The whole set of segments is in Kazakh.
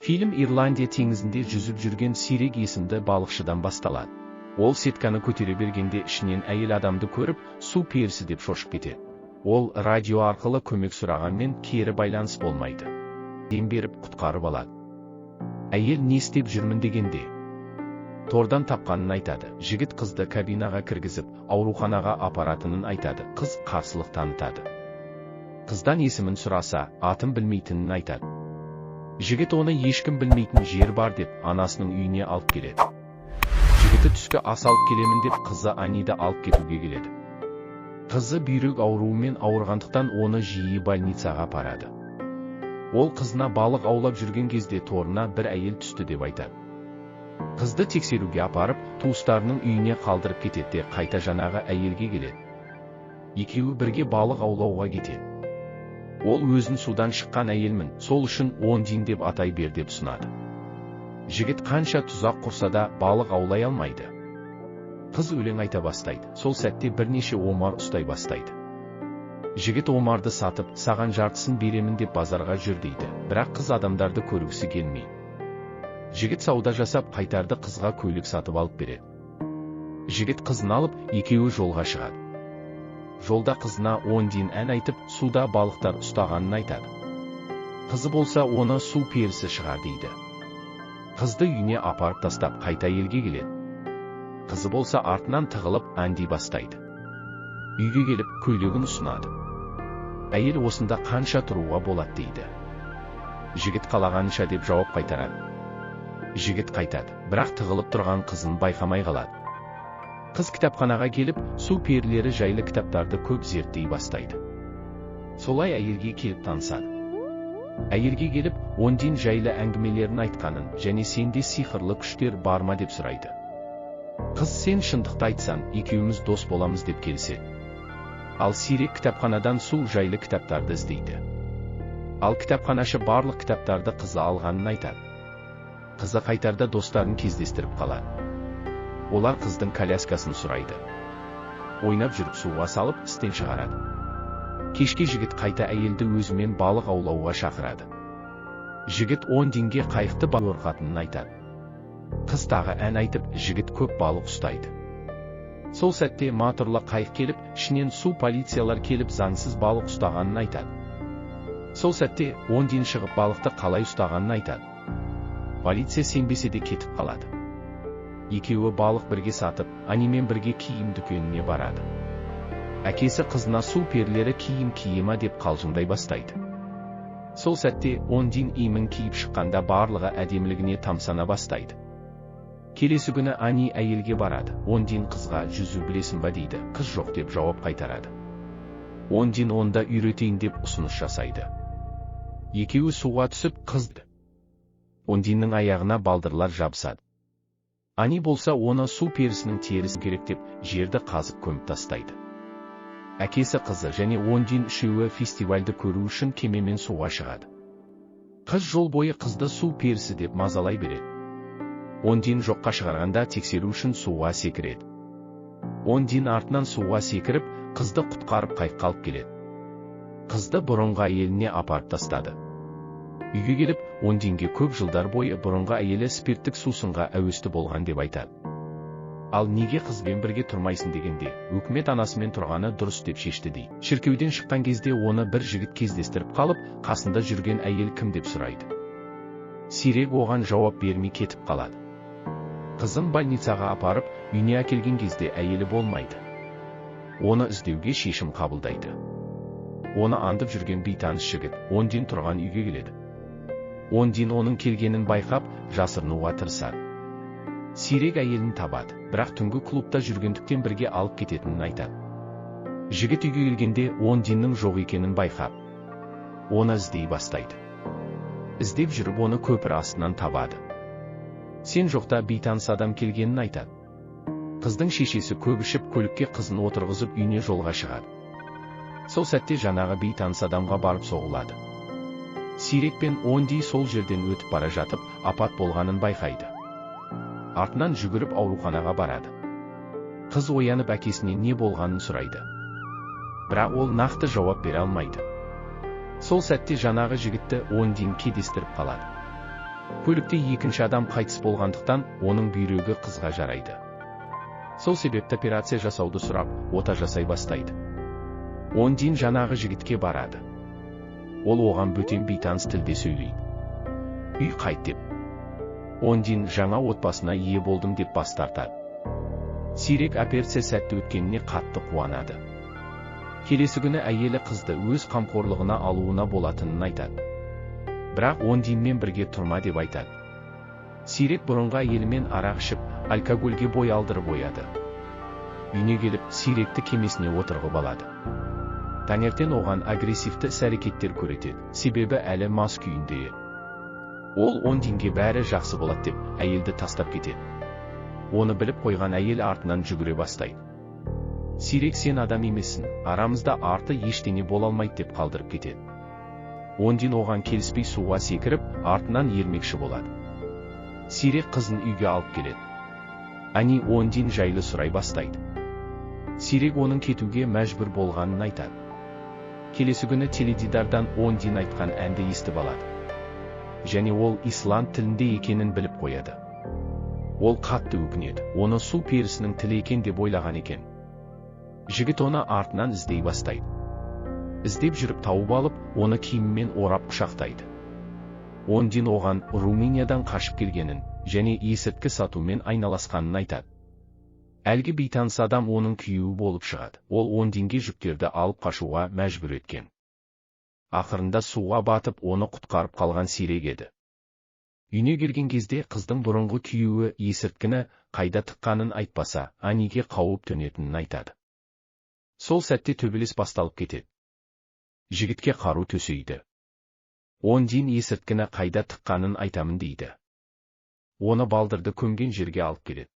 Фильм Ирландия теңізінде жүзіп жүрген Сирек есімді балықшыдан басталады. Ол сетканы көтере бергенде ішінен әйел адамды көріп, су перісі деп шошып кетеді. Ол радио арқылы көмек сұрағанмен кері байланыс болмайды. Дем беріп құтқарып алады. Әйел не істеп жүрмін дегенде тордан тапқанын айтады. Жігіт қызды кабинаға кіргізіп, ауруханаға апаратынын айтады. Қыз қарсылық танытады. Қыздан есімін сұраса, атын білмейтінін айтады. Жігіт оны ешкім білмейтін жер бар деп, анасының үйіне алып келеді. Жігіті түскі ас алып келемін деп, қызы Аниді алып кетуге келеді. Қызы бүйрек ауруымен ауырғандықтан оны жиі больницаға апарады. Ол қызына балық аулап жүрген кезде торына бір әйел түсті деп айтады. Қызды тексеруге апарып, туыстарының үйіне қалдырып кетеді де қайта жаңағы әйелге келеді. Екеуі бірге балық аулауға кетеді. Ол өзін судан шыққан әйелмін, сол үшін 10 дин деп атай бер деп ұсынады. Жігіт қанша тұзақ құрса да балық аулай алмайды. Қыз өлең айта бастайды. Сол сәтте бірнеше омар ұстай бастайды. Жігіт омарды сатып, саған жартысын беремін деп базарға жүр дейді, бірақ қыз адамдарды көргісі келмейді. Жігіт сауда жасап қайтарды, қызға көйлек сатып алып береді. Жігіт қызын алып, екеуі жолға шығады. Жолда қызына 10 дин ән айтып, суда балықтар ұстағанын айтады. Қызы болса оны су перісі шығар дейді. Қызды үйіне апарып тастап қайта елге келеді. Қызы болса артынан тығылып әндей бастайды. Үйге келіп көйлегін ұсынады. Әйел осында қанша тұруға болады дейді. Жігіт қалағанша деп жауап қайтарады. Жігіт қайтады, бірақ тығылып тұрған қызын байқамай қалады. Қыз кітапханаға келіп, су перілері жайлы кітаптарды көп зерттей бастайды. Солай әйелге келіп танысады. Әйелге келіп, 10 дин жайлы әңгімелерін айтқанын, және сенде сиқырлы күштер бар ма деп сұрайды. Қыз сен шындықты айтсаң, екеуміз дос боламыз деп келіседі. Ал Сирек кітапханадан су жайлы кітаптарды іздейді. Ал кітапханашы барлық кітаптарды қызы алғанын айтады. Қызы қайтарда достарын кездестіріп қалады. Олар қыздың коляскасын сұрайды. Ойнап жүріп суға салып, істен шығарады. Кешке жігіт қайта әйелді өзімен балық аулауға шақырады. Жігіт 10 динге қайықты бұрқатынын айтады. Қыз тағы ән айтып, жігіт көп балық ұстайды. Сол сәтте моторлы қайық келіп, ішінен су полициялар келіп заңсыз балық ұстағанын айтады. Сол сәтте 10 дин шығып балықты қалай ұстағанын айтады. Полиция сенбесе де кетіп қалады. Екеуі балық бірге сатып, Анимен бірге киім дүкеніне барады. Әкесі қызына су перілері киім киема деп қалжыңдай бастайды. Сол сәтте 10 дин иімін киіп шыққанда барлығы әдемілігіне тамсана бастайды. Келесі күні Ани әйелге барады. 10 дин қызға жүзу білесің ба дейді. Қыз жоқ деп жауап қайтарады. 10 дин онда үйретейін деп ұсыныс жасайды. Екеуі суға түсіп қызды. 10 диннің аяғына балдырлар жабысады. Ани болса оны су перісінің терісін керек деп жерді қазып көміп тастайды. Әкесі қызы және 10 дин үшеуі фестивальді көру үшін кемемен суға шығады. Қыз жол бойы қызды су перісі деп мазалай береді. 10 дин жоққа шығарғанда тексеру үшін суға секіреді. 10 дин артынан суға секіріп, қызды құтқарып қайыққа алып келеді. Қызды бұрынғы әйеліне апарып тастады. Үйге келіп, 10 динге көп жылдар бойы бұрынғы әйелі спирттік сусынға әуесті болған деп айтады. Ал неге қызбен бірге тұрмайсың дегенде, өкімет анасымен тұрғаны дұрыс деп шешті дейді. Шіркеуден шыққан кезде оны бір жігіт кездестіріп қалып, қасында жүрген әйел кім деп сұрайды. Сирек оған жауап бермей кетіп қалады. Қызын больницаға апарып, үйіне әкелген кезде әйелі болмайды. Оны іздеуге шешім қабылдайды. Оны аңдып жүрген бейтаныс жігіт 10 дин тұрған үйге келеді. 10 дин оның келгенін байқап, жасырынуға тырысады. Сирек әйелін табады, бірақ түнгі клубта жүргендіктен бірге алып кететінін айтады. Жігіт үйге келгенде 10 диннің жоқ екенін байқап, оны іздей бастайды. Іздеп жүріп оны көпір астынан табады. Сен жоқта бейтаныс адам келгенін айтады. Қыздың шешесі көп ішіп көлікке қызын отырғызып үйіне жолға шығады. Сол сәтте жаңағы бейтаныс адамға барып соғылады. Сирек пен 10 дин сол жерден өтіп бара жатып, апат болғанын байқайды. Артынан жүгіріп ауруханаға барады. Қыз оянып әкесіне не болғанын сұрайды. Бірақ ол нақты жауап бере алмайды. Сол сәтте жаңағы жігітті 10 дин кездестіріп қалады. Көлікте екінші адам қайтыс болғандықтан, оның бүйрегі қызға жарайды. Сол себепті операция жасауды сұрап, ота жасай бастайды. Ондин жаңағы жігітке барады. Ол оған бөтен бейтаныс тілде сөйлейді. Үй қайт деп. Ондин жаңа отбасына ие болдым деп бас тартады. Сирек операция сәтті өткеніне қатты қуанады. Келесі күні әйелі қызды өз қамқорлығына алуына болатынын айтады. Бірақ Ондинмен бірге тұрма деп айтады. Сирек бұрынғы әйелімен арақ ішіп, алкогольге бой алдырып қояды. Үйіне келіп, Сиректі кемесіне отырғызып алады. Таңертең оған агрессивті іс-әрекеттер көрсетеді, себебі әлі мас күйінде. Ол Ондинге бәрі жақсы болады деп, әйелді тастап кетеді. Оны біліп қойған әйел артынан жүгіре бастайды. Сирек сен адам емессің, арамызда арты ештеңе бола алмайды деп қалдырып кетеді. Ондин оған келіспей суға секіріп, артынан ермекші болады. Сирек қызын үйге алып келеді. Ани Ондин жайлы сұрай бастайды. Сирек оның кетуге мәжбүр болғанын айтады. Келесі күні теледидардан Ондин айтқан әнді естіп алады. Және ол исланд тілінде екенін біліп қояды. Ол қатты өкінеді, оны су перісінің тілі екен деп ойлаған екен. Жігіт оны артынан іздей бастайды. Іздеп жүріп тауып алып, оны киіммен орап құшақтайды. Ондин оған Румыниядан қашып келгенін, және есірткі сатумен айналасқанын айтады. Әлгі бейтаныс адам оның күйеуі болып шығады. Ол Ондинге жүктерді алып қашуға мәжбүр еткен. Ақырында суға батып, оны құтқарып қалған Сирек еді. Үйіне келген кезде қыздың бұрынғы күйеуі есірткіні қайда тыққанын айтпаса, Аниге қауіп төнетінін айтады. Сол сәтте төбелес басталып кетеді. Жігітке қару төсейді. Ондин есірткіні қайда тыққанын айтамын дейді. Оны балдырды көмген жерге алып келеді.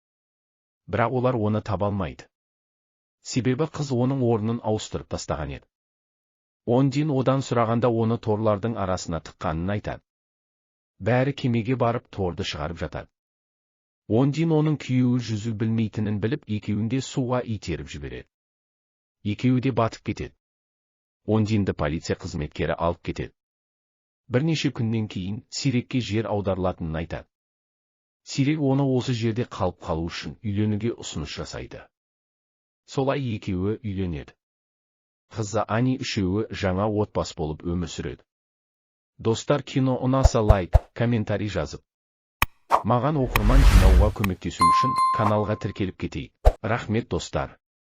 Бірақ олар оны таба алмайды. Себебі қыз оның орнын ауыстырып тастаған еді. Ондин одан сұрағанда оны торлардың арасына тыққанын айтады. Бәрі кемеге барып торды шығарып жатады. Ондин оның күйеуі жүзу білмейтінін біліп, екеуінде суға итеріп жібереді. Екеуі де батып кетеді. Ондинді полиция қызметкері алып кетеді. Бірнеше күннен кейін Сирекке жер аударылатынын айтады. Сирек оны осы жерде қалып қалу үшін үйленуге ұсыныс жасайды. Солай екеуі үйленеді. Қызы Ани үшеуі жаңа отбасы болып өмір сүреді. Достар, кино ұнаса лайк, комментарий жазып. Маған оқырман жинауға көмектесу үшін каналға тіркеліп кетейік. Рахмет достар.